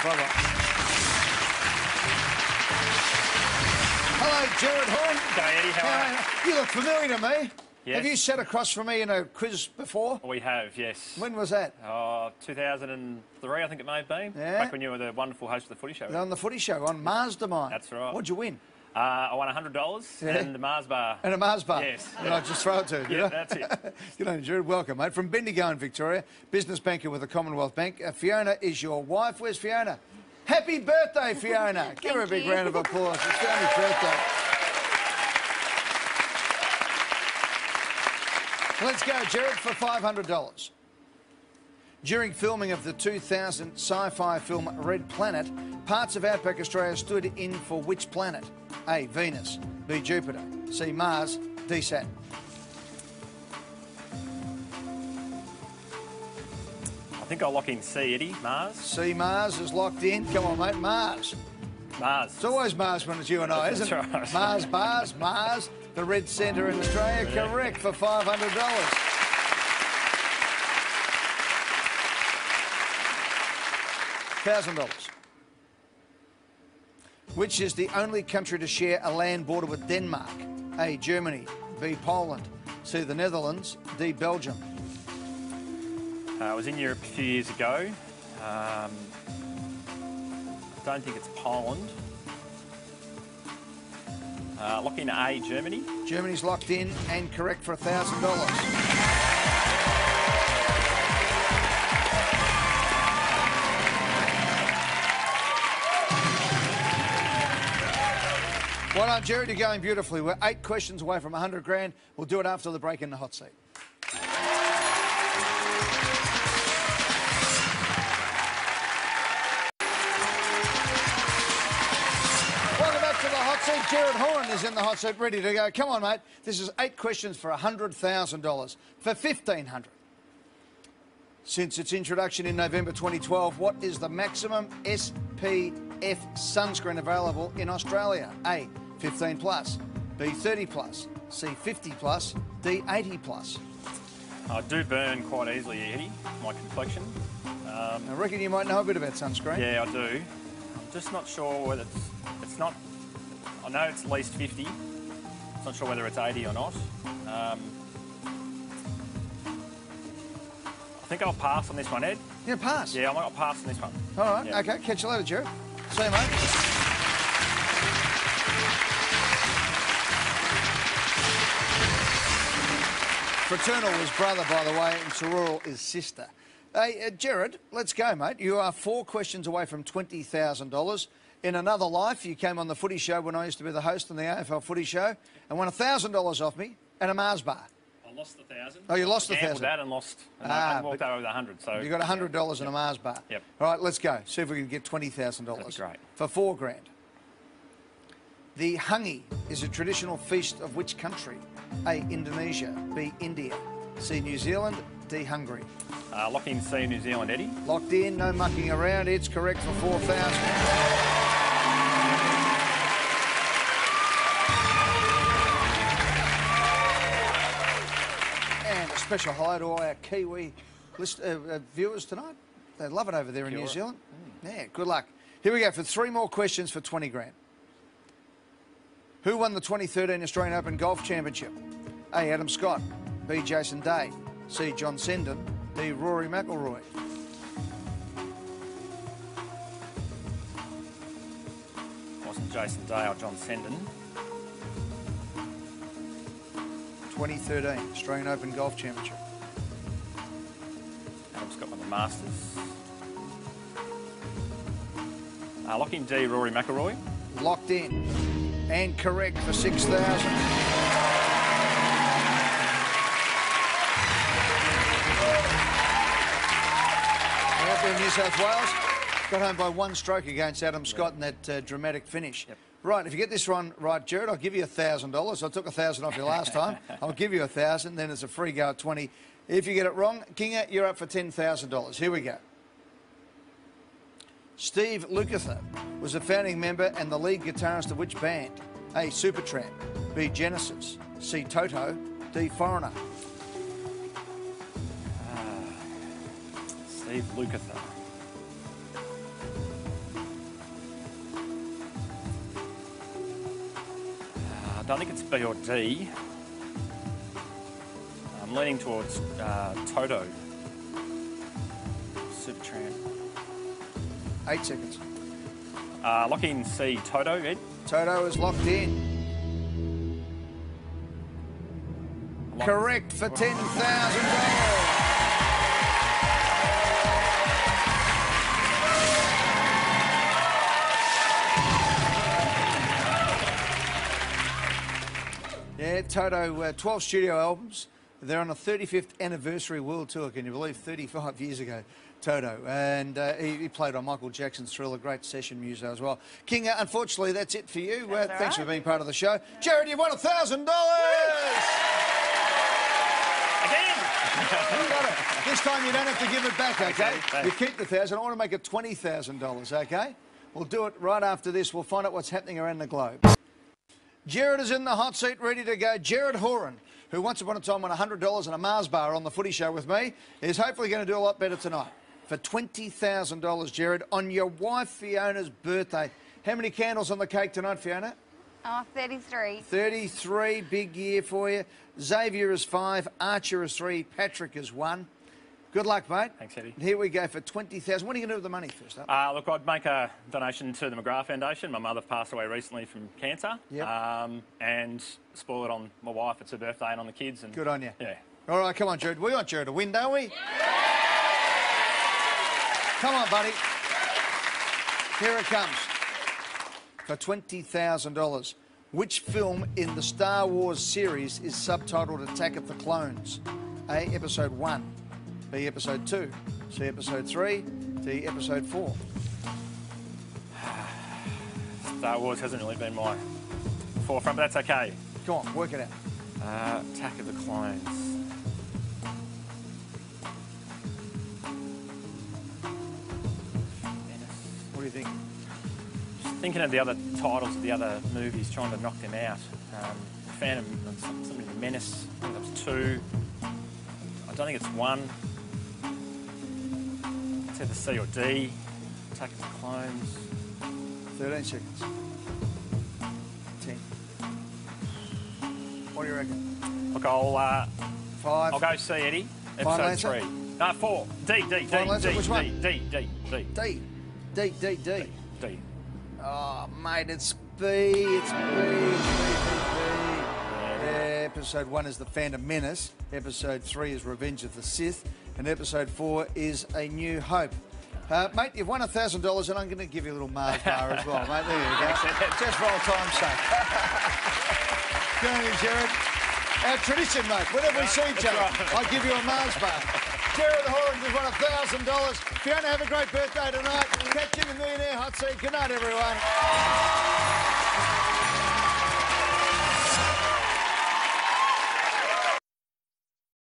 Bye-bye. Hello, Gerard Horan. G'day, Eddie. How are you? You look familiar to me. Yes. Have you sat across from me in a quiz before? We have, yes. When was that? 2003, I think it may have been. Yeah. Back when you were the wonderful host of the Footy Show. On the Footy Show, on Mastermind. That's right. What'd you win? I won $100 and the Mars bar. And a Mars bar. Yes. And I just throw it to you. Yeah, that's it. Good on you, Gerard. Welcome, mate. From Bendigo in Victoria, business banker with the Commonwealth Bank. Fiona is your wife. Where's Fiona? Happy birthday, Fiona. Give her a big round of applause. It's Fiona's birthday. Let's go, Gerard, for $500. During filming of the 2000 sci-fi film Red Planet, parts of Outback Australia stood in for which planet? A, Venus, B, Jupiter, C, Mars, D, Saturn. I think I'll lock in C, Eddie. Mars. C, Mars is locked in. Come on, mate, Mars. Mars. It's always Mars when it's you and I, isn't it? That's right. Mars bars, Mars, the red centre in Australia. Yeah. Correct for $500. $1,000. Which is the only country to share a land border with Denmark? A, Germany, B, Poland, C, the Netherlands, D, Belgium. I was in Europe a few years ago. I don't think it's Poland. Lock in A, Germany. Germany's locked in and correct for $1,000. Well done, Gerard. You're going beautifully. We're 8 questions away from 100 grand. We'll do it after the break in the hot seat. Welcome back to the hot seat. Gerard Horan is in the hot seat, ready to go. Come on, mate. This is 8 questions for $100,000 for $1,500. Since its introduction in November 2012, what is the maximum SPF sunscreen available in Australia? A, 15 plus, B, 30 plus, C, 50 plus, D, 80 plus. I do burn quite easily, Eddie, my complexion. I reckon you might know a bit about sunscreen. Yeah, I do. I'm just not sure whether it's not... I know it's at least 50. I'm not sure whether it's 80 or not. I think I'll pass on this one, Ed. Yeah, pass. Yeah, I'll pass on this one. All right, Yeah. OK. Catch you later, Gerard. See you, mate. Fraternal is brother, by the way, and Soror is sister. Hey, Gerard, let's go, mate. You are 4 questions away from $20,000. In another life, you came on the Footy Show when I used to be the host on the AFL Footy Show and won $1,000 off me and a Mars bar. I lost the 1,000. Oh, you lost the I gambled 1,000. that and lost. And I walked over with 100. So You got $100 and a Mars bar. Yep. All right, let's go. See if we can get $20,000. That'd be great. For $4 grand. The hangi is a traditional feast of which country? A, Indonesia, B, India, C, New Zealand, D, Hungary. Lock in C, New Zealand, Eddie. Locked in, no mucking around. It's correct for $4,000. And a special hi to all our Kiwi viewers tonight. They love it over there in New Zealand. Yeah, good luck. Here we go for 3 more questions for 20 grand. Who won the 2013 Australian Open Golf Championship? A, Adam Scott, B, Jason Day, C, John Sendon, D, Rory McIlroy. Wasn't Jason Day or John Sendon. 2013 Australian Open Golf Championship. Adam Scott won the Masters. Lock in D, Rory McIlroy. Locked in and correct for $6,000. Out there in New South Wales, got home by 1 stroke against Adam Scott in that dramatic finish. Yep. Right, if you get this one right, Gerard, I'll give you $1,000. I took $1,000 off you last time. I'll give you $1,000, then it's a free go at 20. If you get it wrong, Kinga, you're up for $10,000. Here we go. Steve Lukather was a founding member and the lead guitarist of which band? A, Supertramp, B, Genesis, C, Toto, D, Foreigner. Steve Lukather. don't think it's B or D. I'm leaning towards Toto. Supertramp. 8 seconds. Lock in C, Toto, Ed. Toto is locked in. Correct for $10,000. Yeah, Toto, 12 studio albums. They're on a 35th anniversary world tour, can you believe? 35 years ago, Toto. And he played on Michael Jackson's Thriller, great session muso as well. King, unfortunately, that's it for you. Thanks for being part of the show. Gerard, you've won $1,000! Again! You got it. This time you don't have to give it back, OK? Thanks. You keep the $1,000. I want to make it $20,000, OK? We'll do it right after this. We'll find out what's happening around the globe. Gerard is in the hot seat, ready to go. Gerard Horan, who once upon a time won $100 and a Mars bar on the footy show with me, is hopefully going to do a lot better tonight. For $20,000, Gerard, on your wife Fiona's birthday. How many candles on the cake tonight, Fiona? Oh, 33. 33, big year for you. Xavier is 5, Archer is 3, Patrick is 1. Good luck, mate. Thanks, Eddie. Here we go for $20,000. What are you going to do with the money first up? Look, I'd make a donation to the McGrath Foundation. My mother passed away recently from cancer. Yep. And spoil it on my wife. It's her birthday and on the kids. And Good on you. Yeah. All right, come on, Gerard. We want Gerard to win, don't we? Yeah. Come on, buddy. Here it comes. For $20,000. Which film in the Star Wars series is subtitled Attack of the Clones? A, Episode 1. B, Episode 2. C, Episode 3. D, Episode 4. Star Wars hasn't really been my forefront, but that's okay. Come on, work it out. Attack of the Clones. What do you think? Just thinking of the other titles of the other movies, trying to knock them out. Phantom, something in the Menace. I think that was 2. I don't think it's 1. It's either C or D. Attack of the Clones. 13 seconds. 10. What do you reckon? Look, 5. I'll go C, Eddie. Final Episode answer? 3. No, 4. D. Final answer? Which one? D. D. Oh, mate, it's B. It's B. Episode 1 is The Phantom Menace. Episode 3 is Revenge of the Sith. And Episode 4 is A New Hope. Mate, you've won $1,000 and I'm going to give you a little Mars bar as well, mate. There you go. Just for old time's sake. Good on you, Gerard. Our tradition, mate. Whenever we see each other, I give you a Mars bar. Gerard Horan has won $1,000. Fiona, have a great birthday tonight. Catch you in the Millionaire Hot Seat. Good night, everyone.